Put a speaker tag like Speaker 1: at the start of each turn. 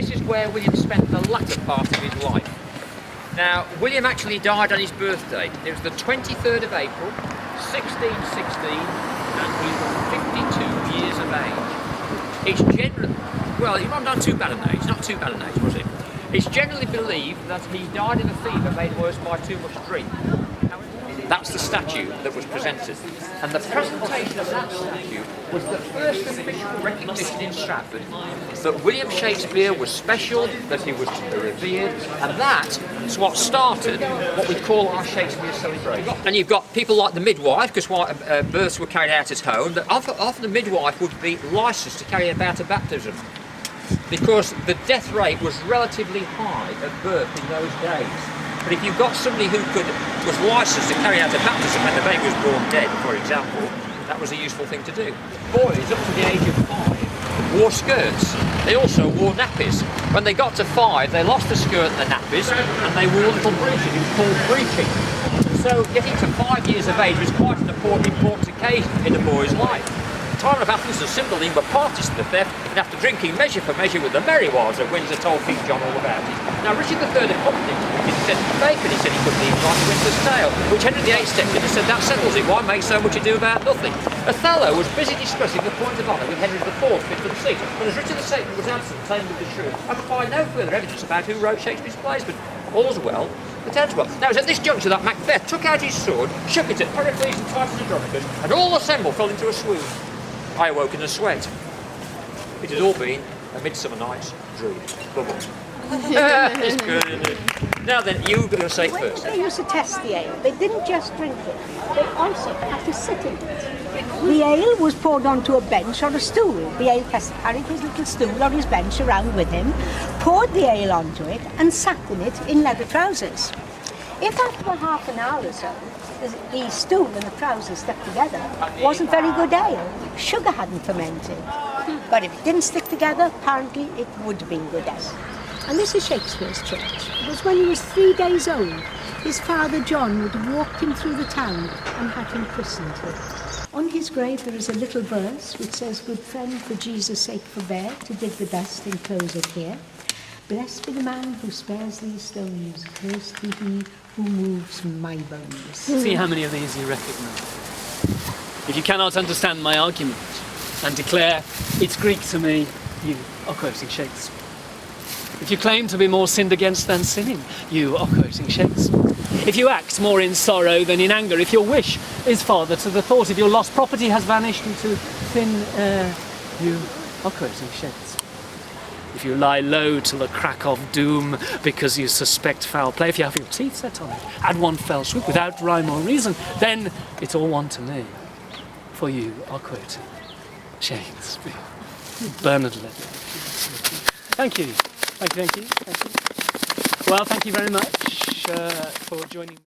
Speaker 1: this is where William spent the latter part of his life. Now, William actually died on his birthday. It was the 23rd of April, 1616, and he was 52 years of age. It's generally, well, he wasn't on too bad an age, not too bad an age, was it? It's generally believed that he died of a fever made worse by too much drink. That's the statue that was presented. And the presentation of that statue was the first official recognition in Stratford that William Shakespeare was special, that he was to be revered, and that's what started what we call our Shakespeare celebration. And you've got people like the midwife, because while births were carried out at home, that often the midwife would be licensed to carry about a baptism, because the death rate was relatively high at birth in those days. But if you've got somebody who was licensed to carry out a baptism when the baby was born dead, for example, that was a useful thing to do. Boys up to the age of 5 wore skirts. They also wore nappies. When they got to 5, they lost the skirt and the nappies, and they wore little breeches. It was called breeching. So getting to 5 years of age was quite an important occasion in a boy's life. The time of Athens was simple, they were parties to the theft, and after drinking measure for measure with the merry wives of Windsor told King John all about it. Now Richard III accompanied him, he said bacon, he said he couldn't even write Windsor's tale, which Henry VIII stepped in and said that settles it, why make so much ado about nothing? Othello was busy discussing the point of honour with Henry IV, 5th and 6th, but as Richard II was absent, saying with the truth, I could find no further evidence about who wrote Shakespeare's plays, but all's well that ends well. Now it was at this juncture that Macbeth took out his sword, shook it at Pericles and Titus Andronicus, and all assembled fell into a swoon. I awoke in a sweat. It had all been a Midsummer Night's Dream. Bubble. It's good, isn't it? Now then, you were going to say first.
Speaker 2: They used to test the ale. They didn't just drink it. They also had to sit in it. The ale was poured onto a bench or a stool. The ale tester carried his little stool or his bench around with him, poured the ale onto it, and sat in it in leather trousers. If after half an hour or so, the stool and the trousers stuck together, wasn't very good ale. Sugar hadn't fermented. But if it didn't stick together, apparently it would have been good ale. And this is Shakespeare's church. It was when he was 3 days old. His father John would have walked him through the town and had him christened here. On his grave there is a little verse which says, "Good friend, for Jesus' sake forbear to dig the dust and close it here. Blessed be the man who spares these stones, cursed be he who moves my bones."
Speaker 3: See how many of these you recognise. If you cannot understand my argument and declare it's Greek to me, you are quoting Shakespeare. If you claim to be more sinned against than sinning, you are quoting Shakespeare. If you act more in sorrow than in anger, if your wish is father to the thought, if your lost property has vanished into thin air, you are quoting Shakespeare. If you lie low till the crack of doom because you suspect foul play, if you have your teeth set on it at one fell swoop without rhyme or reason, then it's all one to me, for you are quoting Shakespeare. Bernard Levy. Thank you. Thank you. Well, thank you very much for joining me.